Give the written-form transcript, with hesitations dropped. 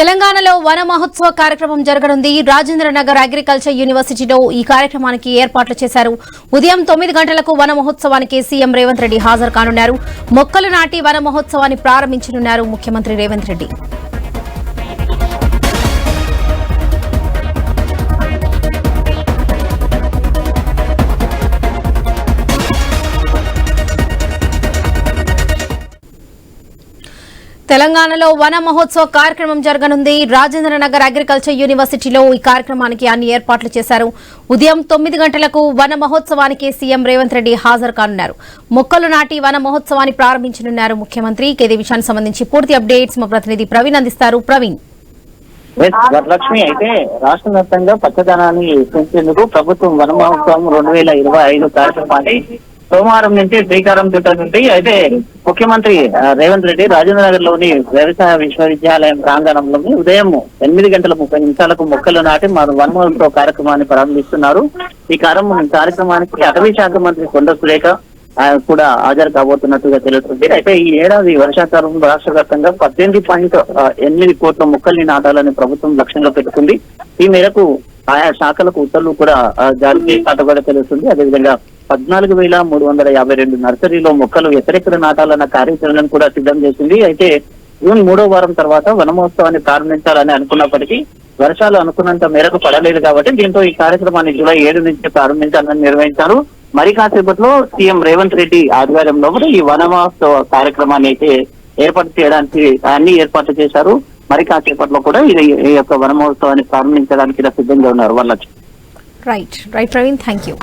తెలంగాణలో వన మహోత్సవ కార్యక్రమం జరగనుంది. రాజేంద్ర నగర్ అగ్రికల్చర్ యూనివర్సిటీలో ఈ కార్యక్రమానికి ఏర్పాట్లు చేశారు. ఉదయం 9 గంటలకు వన మహోత్సవానికి సీఎం రేవంత్ రెడ్డి హాజరు కానున్నారు. మొక్కలు నాటి వన మహోత్సవాన్ని ప్రారంభించనున్నారు ముఖ్యమంత్రి రేవంత్ రెడ్డి. తెలంగాణలో వన మహోత్సవ కార్యక్రమం జరగనుంది. రాజేంద్ర నగర్ అగ్రికల్చర్ యూనివర్సిటీలో ఈ కార్యక్రమానికి అన్ని ఏర్పాట్లు చేశారు. ఉదయం 9 గంటలకు వన మహోత్సవానికి సీఎం రేవంత్ రెడ్డి హాజరు కానున్నారు. మొక్కలు నాటి వన మహోత్సవాన్ని ప్రారంభించనున్నారు ముఖ్యమంత్రి. ఇదే విషయానికి సంబంధించి పూర్తి అప్డేట్స్ మా ప్రతినిధి ప్రవీణ్ అందిస్తారు. ప్రవీణ్. వరలక్ష్మి, అయితే రాష్ట్ర వ్యాప్తంగా పచ్చదనాన్ని పెంచేందుకు ప్రభుత్వం వన మహోత్సవం 2025 కార్యక్రమాన్ని సోమవారం నుంచి శ్రీకారం చుట్టనుంది. అయితే ముఖ్యమంత్రి రేవంత్ రెడ్డి రాజేంద్ర నగర్ లోని వ్యవసాయ విశ్వవిద్యాలయం ప్రాంగణంలోని ఉదయం 8:30 మొక్కలు నాటి వన మహోత్సవ కార్యక్రమాన్ని ప్రారంభిస్తున్నారు. ఈ కార్యక్రమానికి అటవీ శాఖ మంత్రి కొండ సురేఖ కూడా హాజరు కాబోతున్నట్టుగా తెలుస్తుంది. అయితే ఈ ఏడాది వర్షాకాలం రాష్ట్ర వ్యాప్తంగా 18.8 కోట్ల మొక్కల్ని నాటాలని ప్రభుత్వం లక్ష్యంగా పెట్టుకుంది. ఈ మేరకు ఆయా శాఖలకు ఉత్తర్వులు కూడా జారీ చేసినట్టు కూడా తెలుస్తుంది. అదేవిధంగా 14,352 నర్సరీలో మొక్కలు ఎక్కడెక్కడ నాటాలన్న కార్యాచరణను కూడా సిద్ధం చేసింది. అయితే జూన్ 3వ వారం తర్వాత వన మహోత్సవాన్ని ప్రారంభించాలని అనుకున్నప్పటికీ వర్షాలు అనుకున్నంత మేరకు పడలేదు కాబట్టి దీంతో ఈ కార్యక్రమాన్ని జూలై 7 నుంచి ప్రారంభించాలని నిర్వహించారు. మరి కాసేపట్లో సీఎం రేవంత్ రెడ్డి ఆధ్వర్యంలో కూడా ఈ వన మహోత్సవ కార్యక్రమాన్ని అయితే ఏర్పాటు చేయడానికి అన్ని ఏర్పాట్లు చేశారు. మరి కాసేపట్లో కూడా ఈ యొక్క వన మహోత్సవాన్ని ప్రారంభించడానికి సిద్ధంగా ఉన్నారు. Right Praveen, thank you.